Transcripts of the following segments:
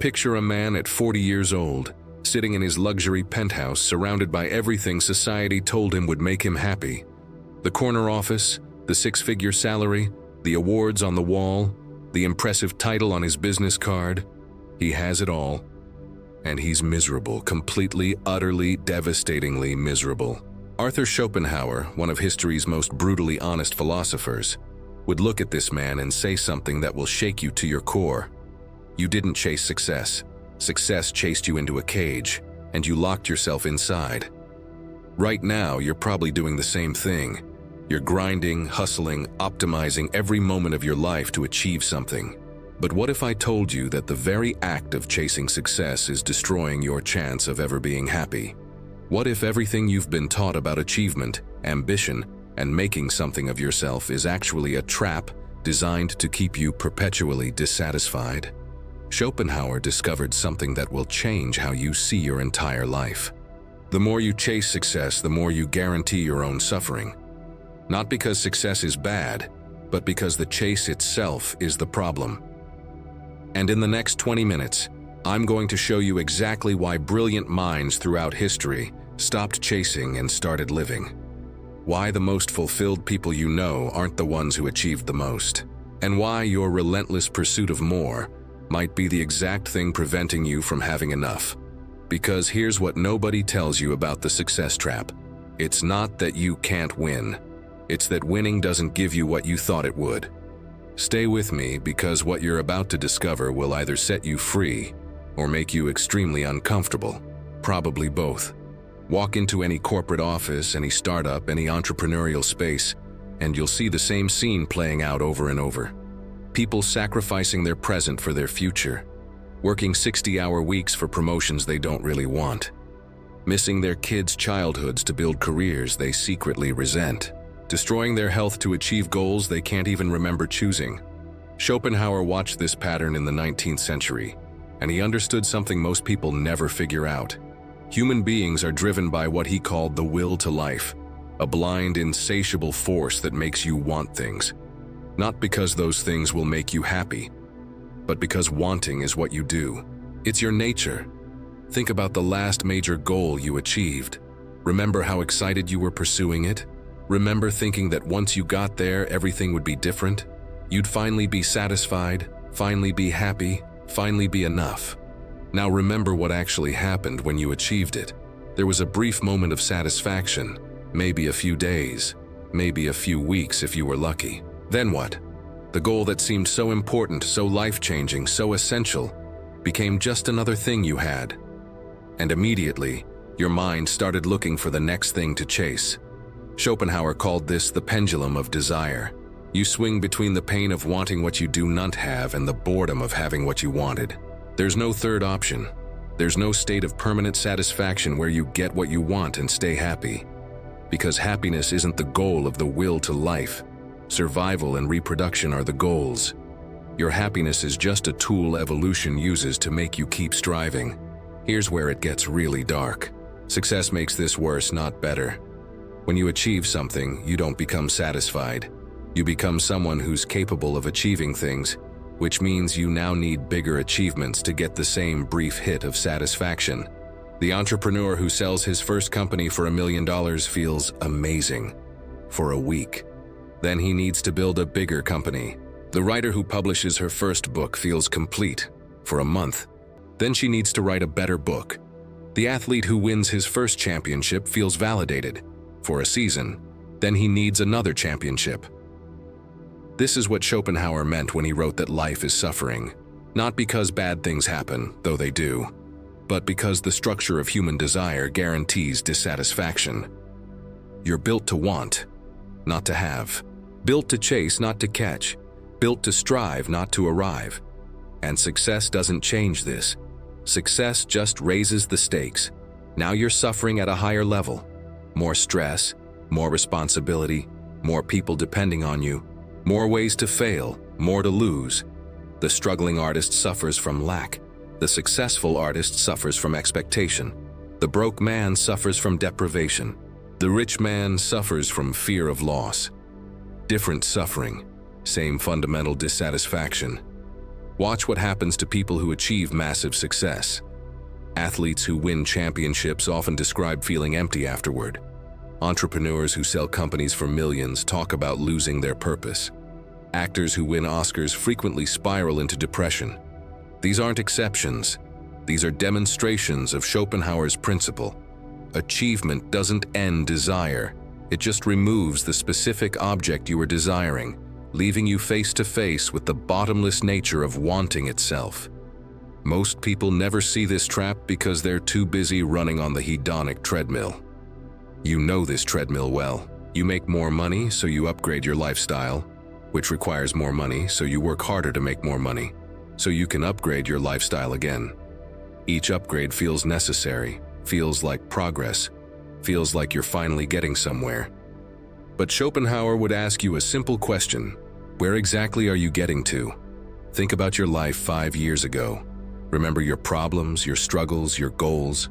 Picture a man at 40 years old, sitting in his luxury penthouse surrounded by everything society told him would make him happy. The corner office, the six-figure salary, the awards on the wall, the impressive title on his business card. He has it all. And he's miserable, completely, utterly, devastatingly miserable. Arthur Schopenhauer, one of history's most brutally honest philosophers, would look at this man and say something that will shake you to your core. You didn't chase success. Success chased you into a cage, and you locked yourself inside. Right now, you're probably doing the same thing. You're grinding, hustling, optimizing every moment of your life to achieve something. But what if I told you that the very act of chasing success is destroying your chance of ever being happy? What if everything you've been taught about achievement, ambition, and making something of yourself is actually a trap designed to keep you perpetually dissatisfied? Schopenhauer discovered something that will change how you see your entire life. The more you chase success, the more you guarantee your own suffering. Not because success is bad, but because the chase itself is the problem. And in the next 20 minutes, I'm going to show you exactly why brilliant minds throughout history stopped chasing and started living. Why the most fulfilled people you know aren't the ones who achieved the most. And why your relentless pursuit of more might be the exact thing preventing you from having enough. Because here's what nobody tells you about the success trap. It's not that you can't win. It's that winning doesn't give you what you thought it would. Stay with me, because what you're about to discover will either set you free or make you extremely uncomfortable. Probably both. Walk into any corporate office, any startup, any entrepreneurial space, and you'll see the same scene playing out over and over. People sacrificing their present for their future. Working 60-hour weeks for promotions they don't really want. Missing their kids' childhoods to build careers they secretly resent. Destroying their health to achieve goals they can't even remember choosing. Schopenhauer watched this pattern in the 19th century, and he understood something most people never figure out. Human beings are driven by what he called the will to life, a blind, insatiable force that makes you want things. Not because those things will make you happy, but because wanting is what you do. It's your nature. Think about the last major goal you achieved. Remember how excited you were pursuing it? Remember thinking that once you got there, everything would be different? You'd finally be satisfied, finally be happy, finally be enough. Now remember what actually happened when you achieved it. There was a brief moment of satisfaction, maybe a few days, maybe a few weeks if you were lucky. Then what? The goal that seemed so important, so life-changing, so essential, became just another thing you had. And immediately, your mind started looking for the next thing to chase. Schopenhauer called this the pendulum of desire. You swing between the pain of wanting what you do not have and the boredom of having what you wanted. There's no third option. There's no state of permanent satisfaction where you get what you want and stay happy. Because happiness isn't the goal of the will to life. Survival and reproduction are the goals. Your happiness is just a tool evolution uses to make you keep striving. Here's where it gets really dark. Success makes this worse, not better. When you achieve something, you don't become satisfied. You become someone who's capable of achieving things, which means you now need bigger achievements to get the same brief hit of satisfaction. The entrepreneur who sells his first company for $1 million feels amazing for a week. Then he needs to build a bigger company. The writer who publishes her first book feels complete for a month. Then she needs to write a better book. The athlete who wins his first championship feels validated for a season. Then he needs another championship. This is what Schopenhauer meant when he wrote that life is suffering. Not because bad things happen, though they do, but because the structure of human desire guarantees dissatisfaction. You're built to want, not to have. Built to chase, not to catch. Built to strive, not to arrive. And success doesn't change this. Success just raises the stakes. Now you're suffering at a higher level. More stress, more responsibility, more people depending on you, more ways to fail, more to lose. The struggling artist suffers from lack. The successful artist suffers from expectation. The broke man suffers from deprivation. The rich man suffers from fear of loss. Different suffering, same fundamental dissatisfaction. Watch what happens to people who achieve massive success. Athletes who win championships often describe feeling empty afterward. Entrepreneurs who sell companies for millions talk about losing their purpose. Actors who win Oscars frequently spiral into depression. These aren't exceptions. These are demonstrations of Schopenhauer's principle. Achievement doesn't end desire. It just removes the specific object you were desiring, leaving you face to face with the bottomless nature of wanting itself. Most people never see this trap because they're too busy running on the hedonic treadmill. You know this treadmill well. You make more money, so you upgrade your lifestyle, which requires more money, so you work harder to make more money, so you can upgrade your lifestyle again. Each upgrade feels necessary, feels like progress, feels like you're finally getting somewhere. But Schopenhauer would ask you a simple question: where exactly are you getting to? Think about your life 5 years ago. Remember your problems, your struggles, your goals.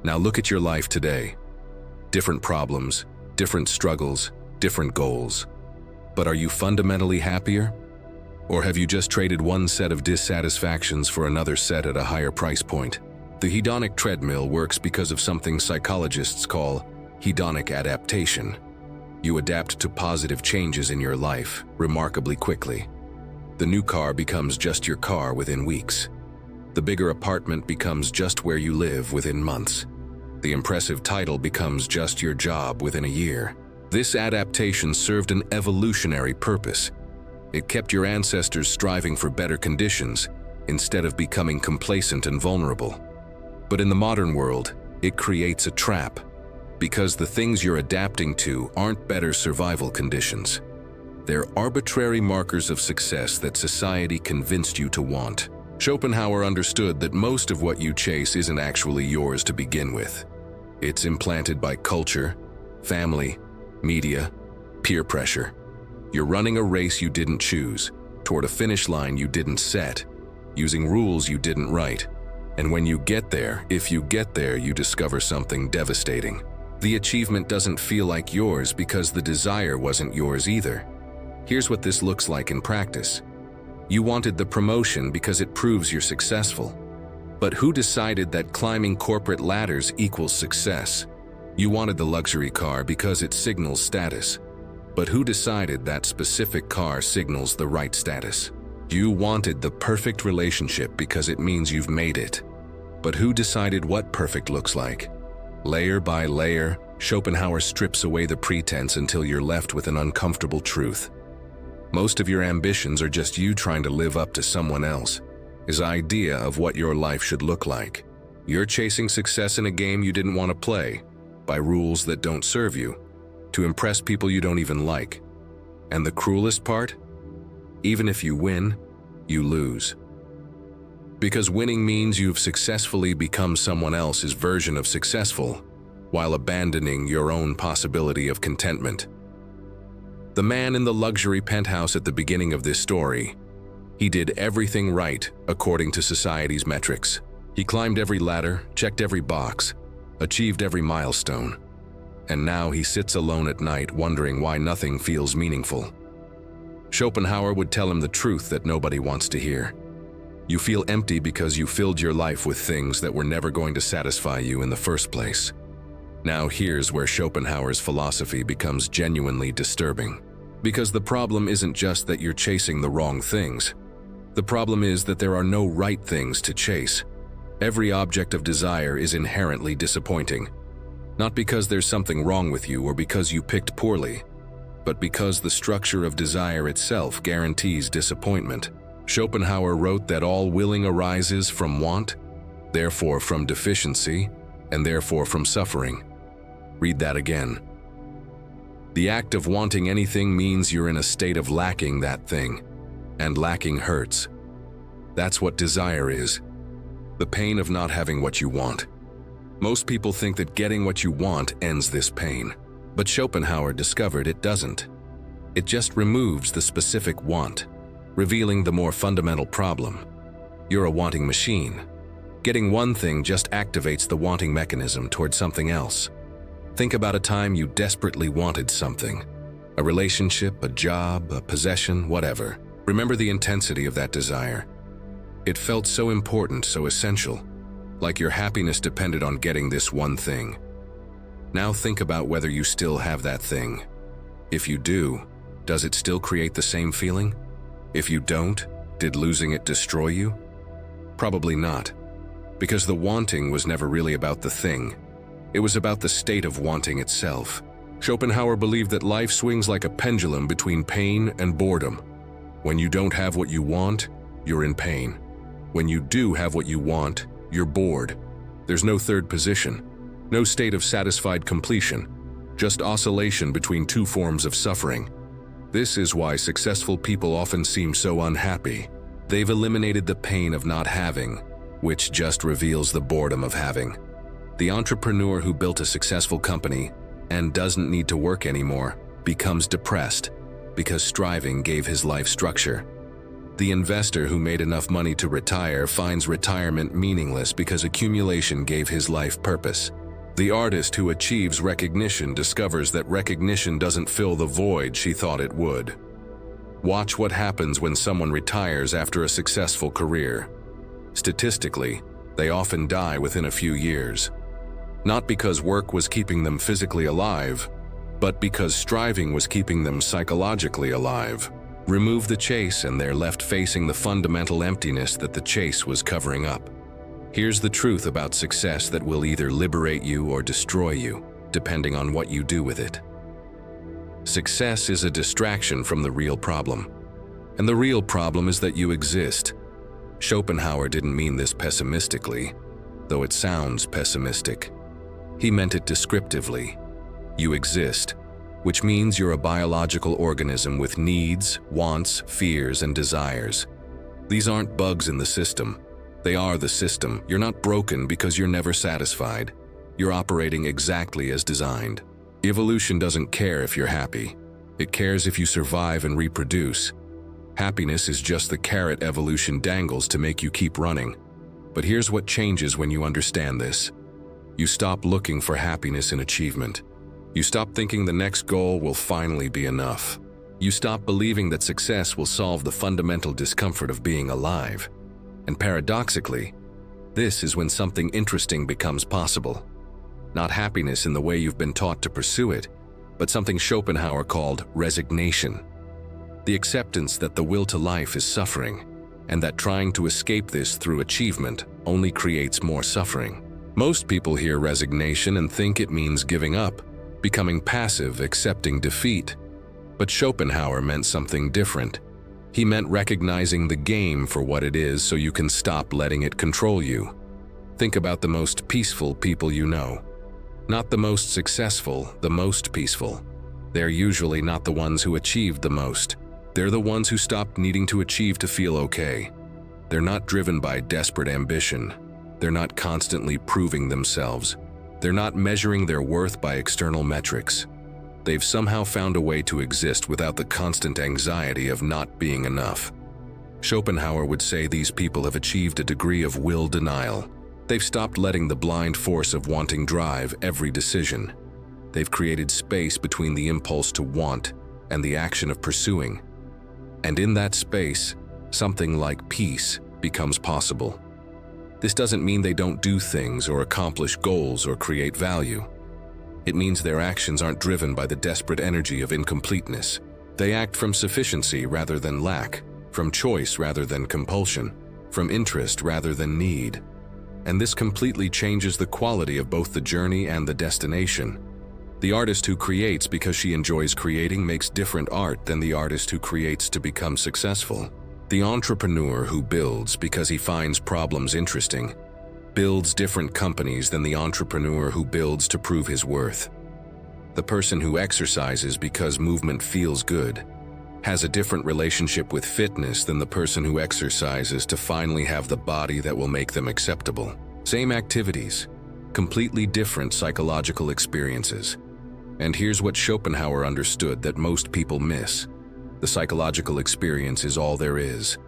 Now look at your life today. Different problems, different struggles, different goals. But are you fundamentally happier? Or have you just traded one set of dissatisfactions for another set at a higher price point? The hedonic treadmill works because of something psychologists call hedonic adaptation. You adapt to positive changes in your life remarkably quickly. The new car becomes just your car within weeks. The bigger apartment becomes just where you live within months. The impressive title becomes just your job within a year. This adaptation served an evolutionary purpose. It kept your ancestors striving for better conditions instead of becoming complacent and vulnerable. But in the modern world, it creates a trap, because the things you're adapting to aren't better survival conditions. They're arbitrary markers of success that society convinced you to want. Schopenhauer understood that most of what you chase isn't actually yours to begin with. It's implanted by culture, family, media, peer pressure. You're running a race you didn't choose, toward a finish line you didn't set, using rules you didn't write. And when you get there, if you get there, you discover something devastating. The achievement doesn't feel like yours because the desire wasn't yours either. Here's what this looks like in practice. You wanted the promotion because it proves you're successful. But who decided that climbing corporate ladders equals success? You wanted the luxury car because it signals status. But who decided that specific car signals the right status? You wanted the perfect relationship because it means you've made it. But who decided what perfect looks like? Layer by layer, Schopenhauer strips away the pretense until you're left with an uncomfortable truth. Most of your ambitions are just you trying to live up to someone else's idea of what your life should look like. You're chasing success in a game you didn't want to play, by rules that don't serve you, to impress people you don't even like. And the cruelest part? Even if you win, you lose. Because winning means you've successfully become someone else's version of successful, while abandoning your own possibility of contentment. The man in the luxury penthouse at the beginning of this story, he did everything right according to society's metrics. He climbed every ladder, checked every box, achieved every milestone. And now he sits alone at night wondering why nothing feels meaningful. Schopenhauer would tell him the truth that nobody wants to hear. You feel empty because you filled your life with things that were never going to satisfy you in the first place. Now here's where Schopenhauer's philosophy becomes genuinely disturbing. Because the problem isn't just that you're chasing the wrong things. The problem is that there are no right things to chase. Every object of desire is inherently disappointing. Not because there's something wrong with you or because you picked poorly, but because the structure of desire itself guarantees disappointment. Schopenhauer wrote that all willing arises from want, therefore from deficiency, and therefore from suffering. Read that again. The act of wanting anything means you're in a state of lacking that thing, and lacking hurts. That's what desire is, the pain of not having what you want. Most people think that getting what you want ends this pain, but Schopenhauer discovered it doesn't. It just removes the specific want, revealing the more fundamental problem. You're a wanting machine. Getting one thing just activates the wanting mechanism toward something else. Think about a time you desperately wanted something. A relationship, a job, a possession, whatever. Remember the intensity of that desire. It felt so important, so essential, like your happiness depended on getting this one thing. Now think about whether you still have that thing. If you do, does it still create the same feeling? If you don't, did losing it destroy you? Probably not, because the wanting was never really about the thing. It was about the state of wanting itself. Schopenhauer believed that life swings like a pendulum between pain and boredom. When you don't have what you want, you're in pain. When you do have what you want, you're bored. There's no third position, no state of satisfied completion, just oscillation between two forms of suffering. This is why successful people often seem so unhappy. They've eliminated the pain of not having, which just reveals the boredom of having. The entrepreneur who built a successful company and doesn't need to work anymore becomes depressed because striving gave his life structure. The investor who made enough money to retire finds retirement meaningless because accumulation gave his life purpose. The artist who achieves recognition discovers that recognition doesn't fill the void she thought it would. Watch what happens when someone retires after a successful career. Statistically, they often die within a few years. Not because work was keeping them physically alive, but because striving was keeping them psychologically alive. Remove the chase and they're left facing the fundamental emptiness that the chase was covering up. Here's the truth about success that will either liberate you or destroy you, depending on what you do with it. Success is a distraction from the real problem. And the real problem is that you exist. Schopenhauer didn't mean this pessimistically, though it sounds pessimistic. He meant it descriptively. You exist, which means you're a biological organism with needs, wants, fears, and desires. These aren't bugs in the system. They are the system. You're not broken because you're never satisfied. You're operating exactly as designed. Evolution doesn't care if you're happy. It cares if you survive and reproduce. Happiness is just the carrot evolution dangles to make you keep running. But here's what changes when you understand this. You stop looking for happiness in achievement. You stop thinking the next goal will finally be enough. You stop believing that success will solve the fundamental discomfort of being alive. And paradoxically, this is when something interesting becomes possible. Not happiness in the way you've been taught to pursue it, but something Schopenhauer called resignation. The acceptance that the will to life is suffering, and that trying to escape this through achievement only creates more suffering. Most people hear resignation and think it means giving up, becoming passive, accepting defeat. But Schopenhauer meant something different. He meant recognizing the game for what it is so you can stop letting it control you. Think about the most peaceful people you know. Not the most successful, the most peaceful. They're usually not the ones who achieved the most. They're the ones who stopped needing to achieve to feel okay. They're not driven by desperate ambition. They're not constantly proving themselves. They're not measuring their worth by external metrics. They've somehow found a way to exist without the constant anxiety of not being enough. Schopenhauer would say these people have achieved a degree of will denial. They've stopped letting the blind force of wanting drive every decision. They've created space between the impulse to want and the action of pursuing. And in that space, something like peace becomes possible. This doesn't mean they don't do things or accomplish goals or create value. It means their actions aren't driven by the desperate energy of incompleteness. They act from sufficiency rather than lack, from choice rather than compulsion, from interest rather than need. And this completely changes the quality of both the journey and the destination. The artist who creates because she enjoys creating makes different art than the artist who creates to become successful. The entrepreneur who builds because he finds problems interesting builds different companies than the entrepreneur who builds to prove his worth. The person who exercises because movement feels good has a different relationship with fitness than the person who exercises to finally have the body that will make them acceptable. Same activities, completely different psychological experiences. And here's what Schopenhauer understood that most people miss. The psychological experience is all there is.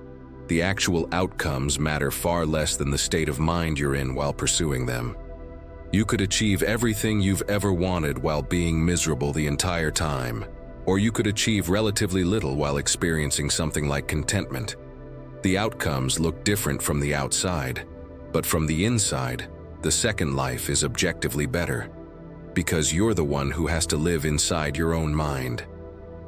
The actual outcomes matter far less than the state of mind you're in while pursuing them. You could achieve everything you've ever wanted while being miserable the entire time, or you could achieve relatively little while experiencing something like contentment. The outcomes look different from the outside, but from the inside, the second life is objectively better, because you're the one who has to live inside your own mind.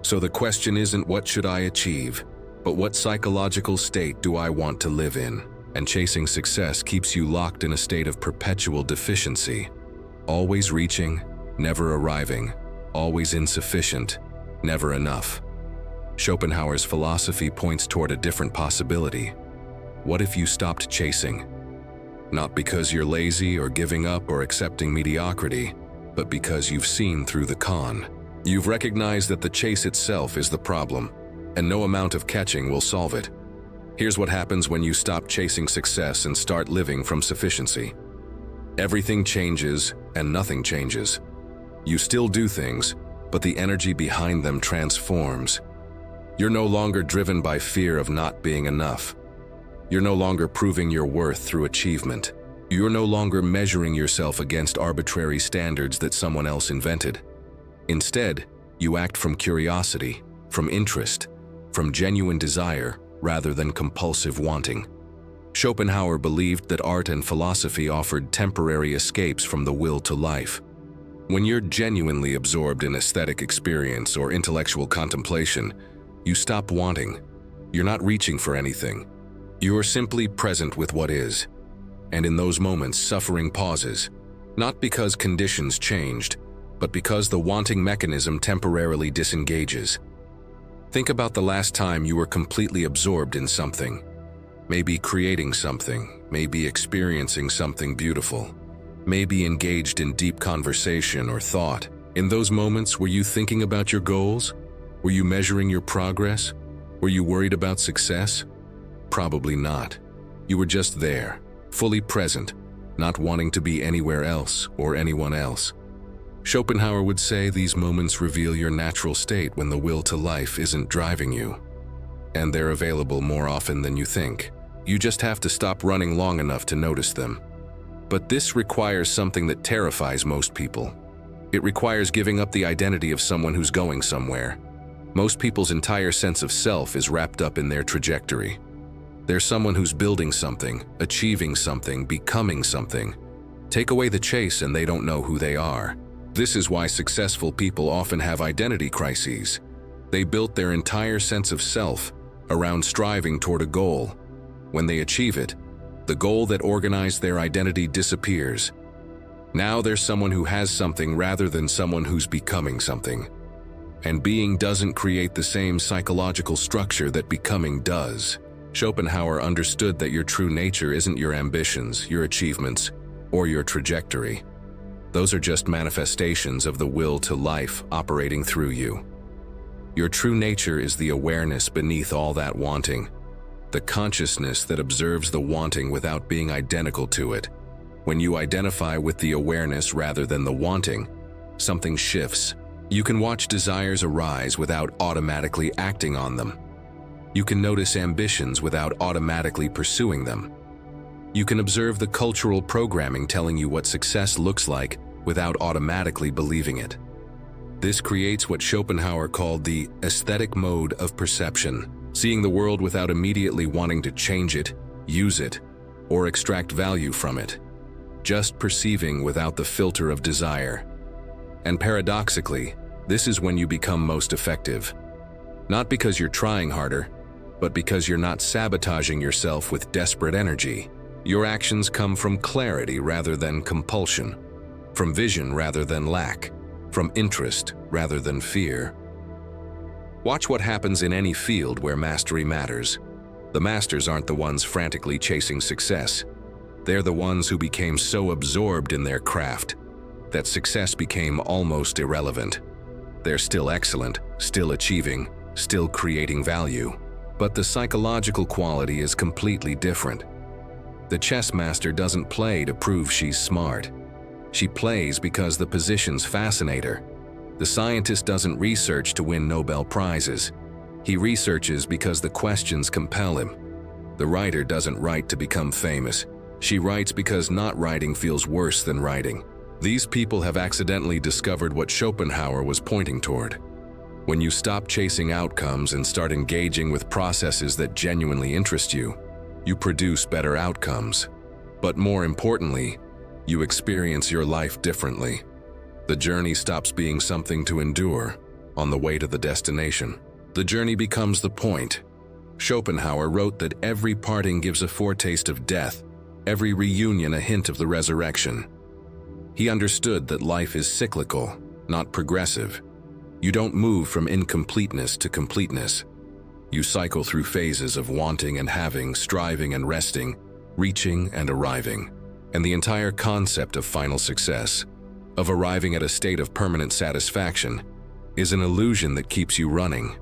So the question isn't what should I achieve, but what psychological state do I want to live in? And chasing success keeps you locked in a state of perpetual deficiency, always reaching, never arriving, always insufficient, never enough. Schopenhauer's philosophy points toward a different possibility. What if you stopped chasing? Not because you're lazy or giving up or accepting mediocrity, but because you've seen through the con. You've recognized that the chase itself is the problem, and no amount of catching will solve it. Here's what happens when you stop chasing success and start living from sufficiency. Everything changes and nothing changes. You still do things, but the energy behind them transforms. You're no longer driven by fear of not being enough. You're no longer proving your worth through achievement. You're no longer measuring yourself against arbitrary standards that someone else invented. Instead, you act from curiosity, from interest, from genuine desire, rather than compulsive wanting. Schopenhauer believed that art and philosophy offered temporary escapes from the will to life. When you're genuinely absorbed in aesthetic experience or intellectual contemplation, you stop wanting. You're not reaching for anything. You're simply present with what is. And in those moments, suffering pauses, not because conditions changed, but because the wanting mechanism temporarily disengages. Think about the last time you were completely absorbed in something. Maybe creating something, maybe experiencing something beautiful, maybe engaged in deep conversation or thought. In those moments, were you thinking about your goals? Were you measuring your progress? Were you worried about success? Probably not. You were just there, fully present, not wanting to be anywhere else or anyone else. Schopenhauer would say these moments reveal your natural state when the will to life isn't driving you. And they're available more often than you think. You just have to stop running long enough to notice them. But this requires something that terrifies most people. It requires giving up the identity of someone who's going somewhere. Most people's entire sense of self is wrapped up in their trajectory. They're someone who's building something, achieving something, becoming something. Take away the chase and they don't know who they are. This is why successful people often have identity crises. They built their entire sense of self around striving toward a goal. When they achieve it, the goal that organized their identity disappears. Now they're someone who has something rather than someone who's becoming something. And being doesn't create the same psychological structure that becoming does. Schopenhauer understood that your true nature isn't your ambitions, your achievements, or your trajectory. Those are just manifestations of the will to life operating through you. Your true nature is the awareness beneath all that wanting, the consciousness that observes the wanting without being identical to it. When you identify with the awareness rather than the wanting, something shifts. You can watch desires arise without automatically acting on them. You can notice ambitions without automatically pursuing them. You can observe the cultural programming telling you what success looks like without automatically believing it. This creates what Schopenhauer called the aesthetic mode of perception, seeing the world without immediately wanting to change it, use it, or extract value from it. Just perceiving without the filter of desire. And paradoxically, this is when you become most effective. Not because you're trying harder, but because you're not sabotaging yourself with desperate energy. Your actions come from clarity rather than compulsion, from vision rather than lack, from interest rather than fear. Watch what happens in any field where mastery matters. The masters aren't the ones frantically chasing success. They're the ones who became so absorbed in their craft that success became almost irrelevant. They're still excellent, still achieving, still creating value. But the psychological quality is completely different. The chess master doesn't play to prove she's smart. She plays because the positions fascinate her. The scientist doesn't research to win Nobel Prizes. He researches because the questions compel him. The writer doesn't write to become famous. She writes because not writing feels worse than writing. These people have accidentally discovered what Schopenhauer was pointing toward. When you stop chasing outcomes and start engaging with processes that genuinely interest you, you produce better outcomes. But more importantly, you experience your life differently. The journey stops being something to endure on the way to the destination. The journey becomes the point. Schopenhauer wrote that every parting gives a foretaste of death, every reunion a hint of the resurrection. He understood that life is cyclical, not progressive. You don't move from incompleteness to completeness. You cycle through phases of wanting and having, striving and resting, reaching and arriving. And the entire concept of final success, of arriving at a state of permanent satisfaction, is an illusion that keeps you running.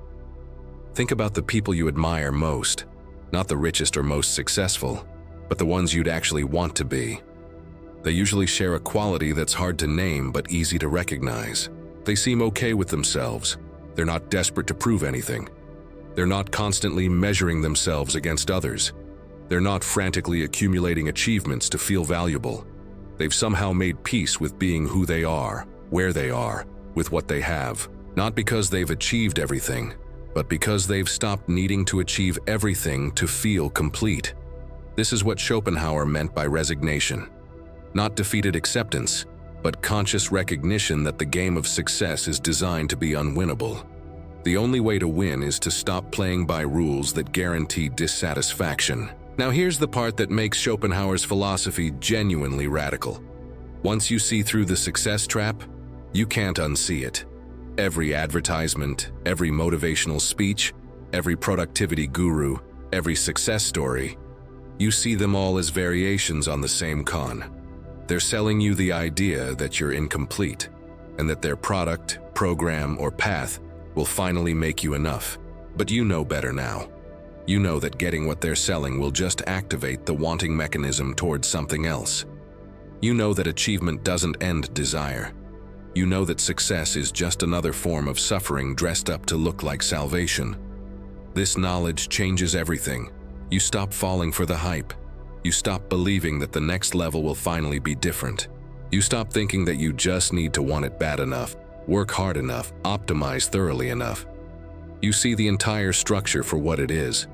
Think about the people you admire most, not the richest or most successful, but the ones you'd actually want to be. They usually share a quality that's hard to name but easy to recognize. They seem okay with themselves. They're not desperate to prove anything. They're not constantly measuring themselves against others. They're not frantically accumulating achievements to feel valuable. They've somehow made peace with being who they are, where they are, with what they have. Not because they've achieved everything, but because they've stopped needing to achieve everything to feel complete. This is what Schopenhauer meant by resignation. Not defeated acceptance, but conscious recognition that the game of success is designed to be unwinnable. The only way to win is to stop playing by rules that guarantee dissatisfaction. Now here's the part that makes Schopenhauer's philosophy genuinely radical. Once you see through the success trap, you can't unsee it. Every advertisement, every motivational speech, every productivity guru, every success story, you see them all as variations on the same con. They're selling you the idea that you're incomplete, and that their product, program, or path will finally make you enough. But you know better now. You know that getting what they're selling will just activate the wanting mechanism towards something else. You know that achievement doesn't end desire. You know that success is just another form of suffering dressed up to look like salvation. This knowledge changes everything. You stop falling for the hype. You stop believing that the next level will finally be different. You stop thinking that you just need to want it bad enough, work hard enough, optimize thoroughly enough. You see the entire structure for what it is.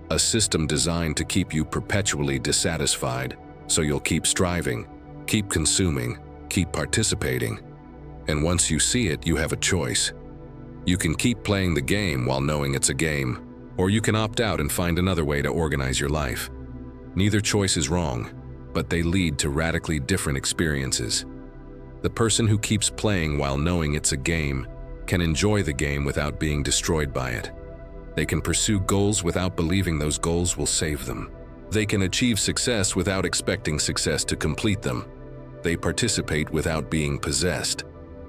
A system designed to keep you perpetually dissatisfied, so you'll keep striving, keep consuming, keep participating. And once you see it, you have a choice. You can keep playing the game while knowing it's a game, or you can opt out and find another way to organize your life. Neither choice is wrong, but they lead to radically different experiences. The person who keeps playing while knowing it's a game can enjoy the game without being destroyed by it. They can pursue goals without believing those goals will save them. They can achieve success without expecting success to complete them. They participate without being possessed.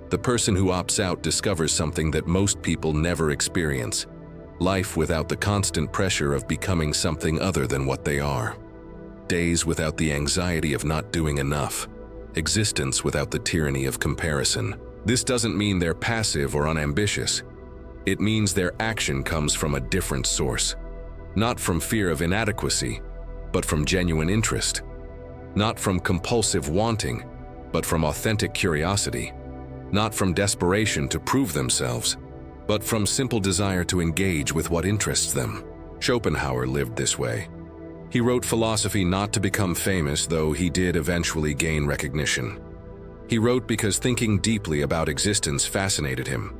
The person who opts out discovers something that most people never experience: life without the constant pressure of becoming something other than what they are. Days without the anxiety of not doing enough. Existence without the tyranny of comparison. This doesn't mean they're passive or unambitious. It means their action comes from a different source. Not from fear of inadequacy, but from genuine interest. Not from compulsive wanting, but from authentic curiosity. Not from desperation to prove themselves, but from simple desire to engage with what interests them. Schopenhauer lived this way. He wrote philosophy not to become famous, though he did eventually gain recognition. He wrote because thinking deeply about existence fascinated him.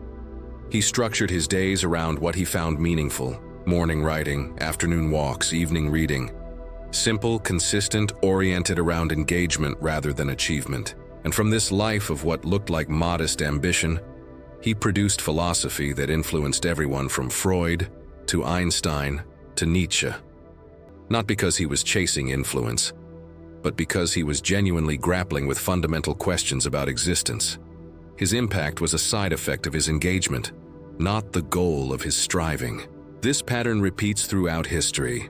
He structured his days around what he found meaningful: morning writing, afternoon walks, evening reading. Simple, consistent, oriented around engagement rather than achievement. And from this life of what looked like modest ambition, he produced philosophy that influenced everyone from Freud to Einstein to Nietzsche. Not because he was chasing influence, but because he was genuinely grappling with fundamental questions about existence. His impact was a side effect of his engagement, not the goal of his striving. This pattern repeats throughout history.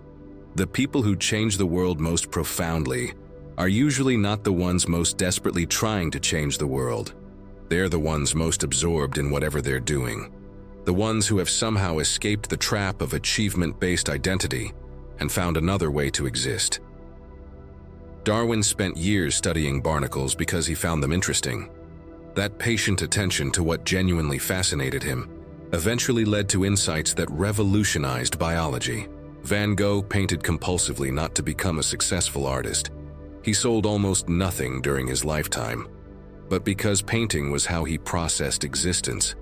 The people who change the world most profoundly are usually not the ones most desperately trying to change the world. They're the ones most absorbed in whatever they're doing. The ones who have somehow escaped the trap of achievement-based identity and found another way to exist. Darwin spent years studying barnacles because he found them interesting. That patient attention to what genuinely fascinated him eventually led to insights that revolutionized biology. Van Gogh painted compulsively not to become a successful artist. He sold almost nothing during his lifetime, but because painting was how he processed existence.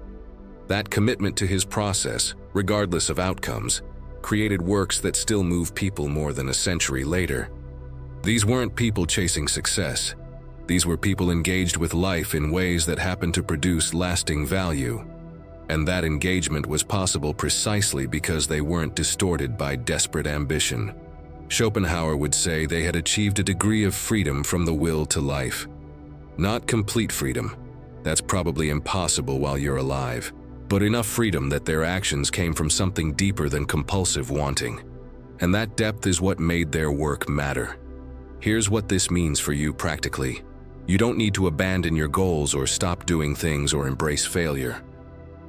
That commitment to his process, regardless of outcomes, created works that still move people more than a century later. These weren't people chasing success. These were people engaged with life in ways that happened to produce lasting value. And that engagement was possible precisely because they weren't distorted by desperate ambition. Schopenhauer would say they had achieved a degree of freedom from the will to life. Not complete freedom. That's probably impossible while you're alive. But enough freedom that their actions came from something deeper than compulsive wanting. And that depth is what made their work matter. Here's what this means for you practically. You don't need to abandon your goals or stop doing things or embrace failure.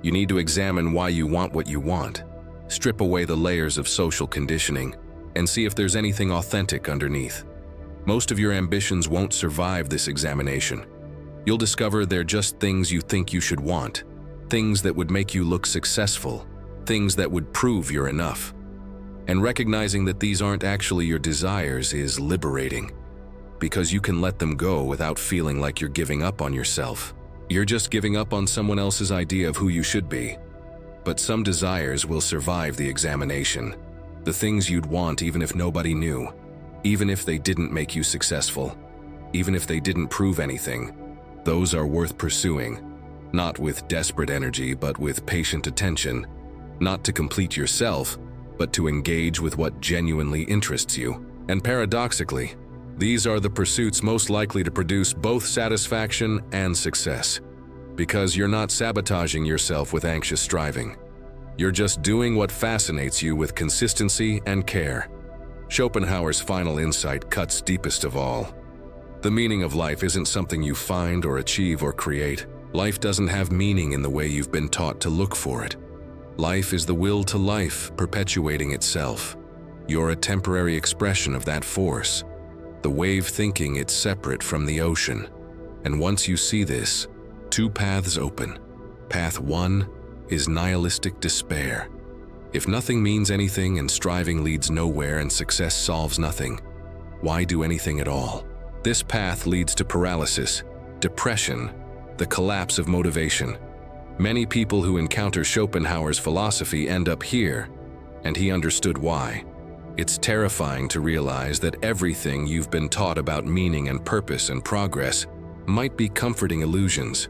You need to examine why you want what you want. Strip away the layers of social conditioning and see if there's anything authentic underneath. Most of your ambitions won't survive this examination. You'll discover they're just things you think you should want, things that would make you look successful, things that would prove you're enough. And recognizing that these aren't actually your desires is liberating, because you can let them go without feeling like you're giving up on yourself. You're just giving up on someone else's idea of who you should be. But some desires will survive the examination. The things you'd want even if nobody knew, even if they didn't make you successful, even if they didn't prove anything. Those are worth pursuing, not with desperate energy but with patient attention, not to complete yourself, but to engage with what genuinely interests you. And paradoxically, these are the pursuits most likely to produce both satisfaction and success, because you're not sabotaging yourself with anxious striving. You're just doing what fascinates you with consistency and care. Schopenhauer's final insight cuts deepest of all. The meaning of life isn't something you find or achieve or create. Life doesn't have meaning in the way you've been taught to look for it. Life is the will to life, perpetuating itself. You're a temporary expression of that force. The wave thinking it's separate from the ocean. And once you see this, two paths open. Path 1 is nihilistic despair. If nothing means anything and striving leads nowhere and success solves nothing, why do anything at all? This path leads to paralysis, depression, the collapse of motivation. Many people who encounter Schopenhauer's philosophy end up here, and he understood why. It's terrifying to realize that everything you've been taught about meaning and purpose and progress might be comforting illusions.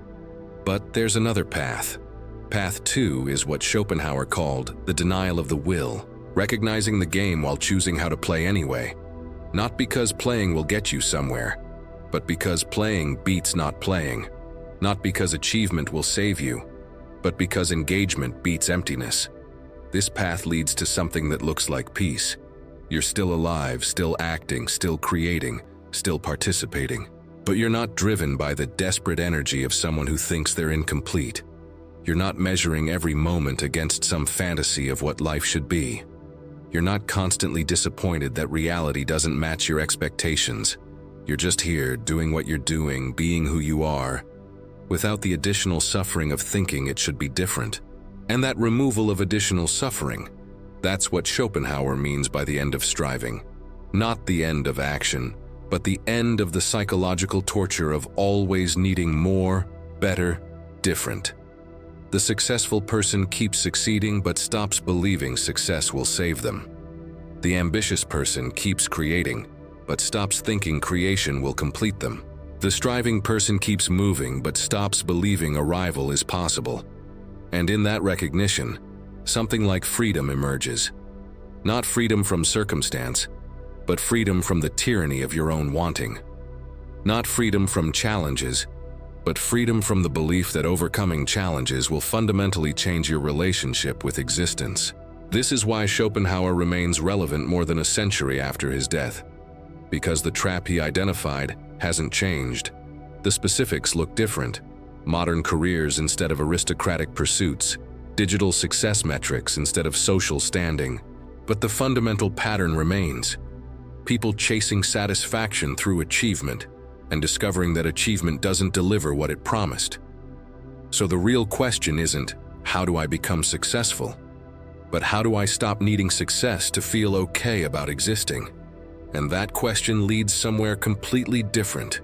But there's another path. Path 2 is what Schopenhauer called the denial of the will, recognizing the game while choosing how to play anyway. Not because playing will get you somewhere, but because playing beats not playing. Not because achievement will save you, but because engagement beats emptiness. This path leads to something that looks like peace. You're still alive, still acting, still creating, still participating. But you're not driven by the desperate energy of someone who thinks they're incomplete. You're not measuring every moment against some fantasy of what life should be. You're not constantly disappointed that reality doesn't match your expectations. You're just here, doing what you're doing, being who you are, without the additional suffering of thinking it should be different. And that removal of additional suffering, that's what Schopenhauer means by the end of striving. Not the end of action, but the end of the psychological torture of always needing more, better, different. The successful person keeps succeeding but stops believing success will save them. The ambitious person keeps creating but stops thinking creation will complete them. The striving person keeps moving but stops believing arrival is possible. And in that recognition, something like freedom emerges. Not freedom from circumstance, but freedom from the tyranny of your own wanting. Not freedom from challenges, but freedom from the belief that overcoming challenges will fundamentally change your relationship with existence. This is why Schopenhauer remains relevant more than a century after his death. Because the trap he identified hasn't changed. The specifics look different. Modern careers instead of aristocratic pursuits. Digital success metrics instead of social standing. But the fundamental pattern remains. People chasing satisfaction through achievement and discovering that achievement doesn't deliver what it promised. So the real question isn't, how do I become successful? But how do I stop needing success to feel okay about existing? And that question leads somewhere completely different,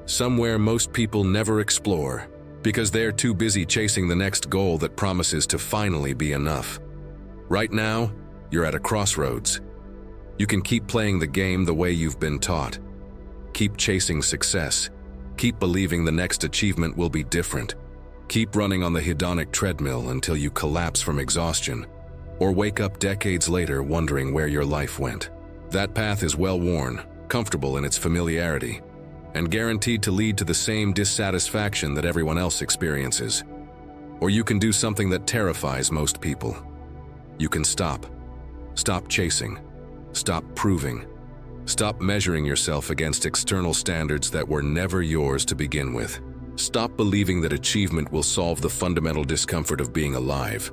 somewhere most people never explore, because they're too busy chasing the next goal that promises to finally be enough. Right now, you're at a crossroads. You can keep playing the game the way you've been taught. Keep chasing success. Keep believing the next achievement will be different. Keep running on the hedonic treadmill until you collapse from exhaustion, or wake up decades later wondering where your life went. That path is well-worn, comfortable in its familiarity, and guaranteed to lead to the same dissatisfaction that everyone else experiences. Or you can do something that terrifies most people. You can stop. Stop chasing. Stop proving. Stop measuring yourself against external standards that were never yours to begin with. Stop believing that achievement will solve the fundamental discomfort of being alive.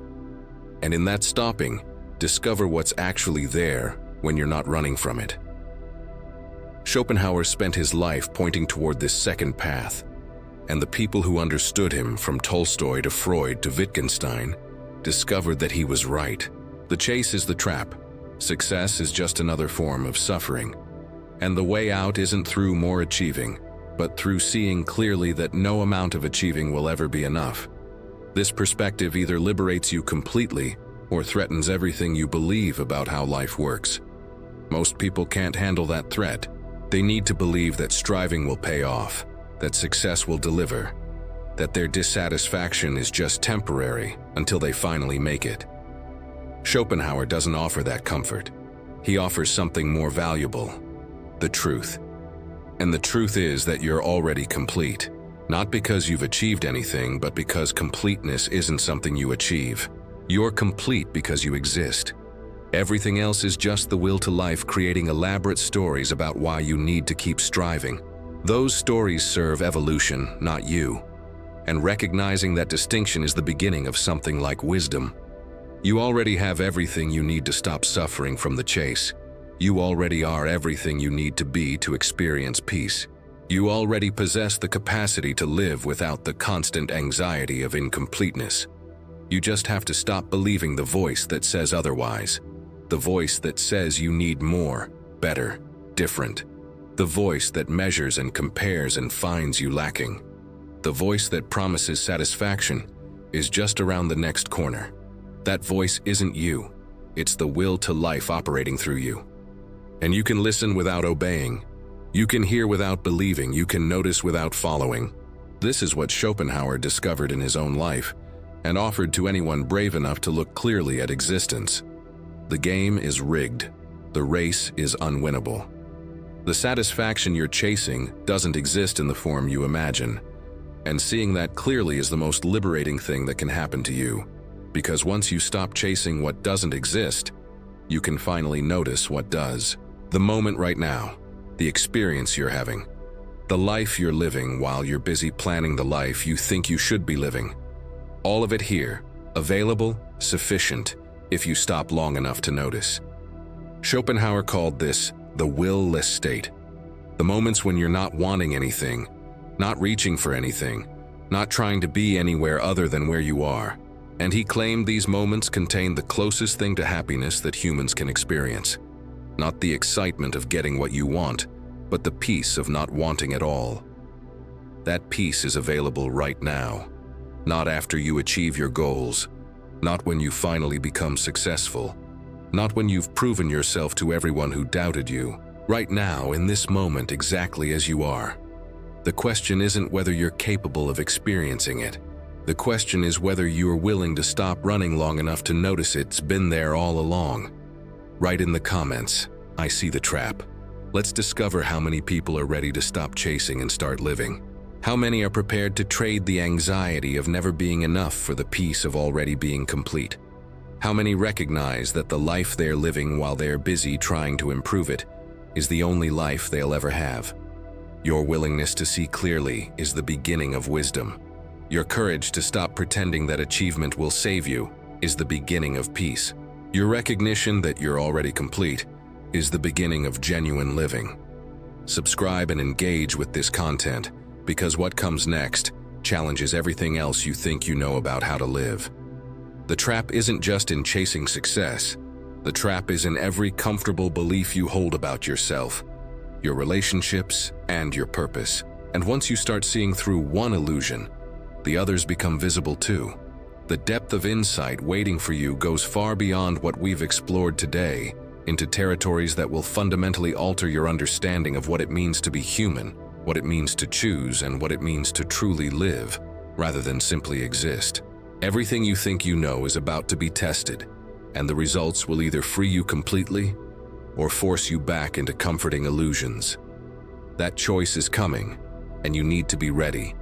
And in that stopping, discover what's actually there when you're not running from it. Schopenhauer spent his life pointing toward this second path, and the people who understood him, from Tolstoy to Freud to Wittgenstein, discovered that he was right. The chase is the trap. Success is just another form of suffering. And the way out isn't through more achieving, but through seeing clearly that no amount of achieving will ever be enough. This perspective either liberates you completely or threatens everything you believe about how life works. Most people can't handle that threat. They need to believe that striving will pay off, that success will deliver, that their dissatisfaction is just temporary until they finally make it. Schopenhauer doesn't offer that comfort. He offers something more valuable: the truth. And the truth is that you're already complete, not because you've achieved anything, but because completeness isn't something you achieve. You're complete because you exist. Everything else is just the will to life creating elaborate stories about why you need to keep striving. Those stories serve evolution, not you. And recognizing that distinction is the beginning of something like wisdom. You already have everything you need to stop suffering from the chase. You already are everything you need to be to experience peace. You already possess the capacity to live without the constant anxiety of incompleteness. You just have to stop believing the voice that says otherwise. The voice that says you need more, better, different. The voice that measures and compares and finds you lacking. The voice that promises satisfaction is just around the next corner. That voice isn't you. It's the will to life operating through you. And you can listen without obeying. You can hear without believing. You can notice without following. This is what Schopenhauer discovered in his own life and offered to anyone brave enough to look clearly at existence. The game is rigged. The race is unwinnable. The satisfaction you're chasing doesn't exist in the form you imagine. And seeing that clearly is the most liberating thing that can happen to you. Because once you stop chasing what doesn't exist, you can finally notice what does. The moment right now, the experience you're having, the life you're living while you're busy planning the life you think you should be living. All of it here, available, sufficient, if you stop long enough to notice. Schopenhauer called this the will-less state. The moments when you're not wanting anything, not reaching for anything, not trying to be anywhere other than where you are. And he claimed these moments contain the closest thing to happiness that humans can experience. Not the excitement of getting what you want, but the peace of not wanting at all. That peace is available right now, not after you achieve your goals, not when you finally become successful, not when you've proven yourself to everyone who doubted you. Right now, in this moment, exactly as you are. The question isn't whether you're capable of experiencing it. The question is whether you're willing to stop running long enough to notice it's been there all along. Write in the comments, "I see the trap." Let's discover how many people are ready to stop chasing and start living. How many are prepared to trade the anxiety of never being enough for the peace of already being complete? How many recognize that the life they're living while they're busy trying to improve it is the only life they'll ever have? Your willingness to see clearly is the beginning of wisdom. Your courage to stop pretending that achievement will save you is the beginning of peace. Your recognition that you're already complete is the beginning of genuine living. Subscribe and engage with this content, because what comes next challenges everything else you think you know about how to live. The trap isn't just in chasing success. The trap is in every comfortable belief you hold about yourself, your relationships, and your purpose. And once you start seeing through one illusion, the others become visible too. The depth of insight waiting for you goes far beyond what we've explored today, into territories that will fundamentally alter your understanding of what it means to be human, what it means to choose, and what it means to truly live, rather than simply exist. Everything you think you know is about to be tested, and the results will either free you completely or force you back into comforting illusions. That choice is coming, and you need to be ready.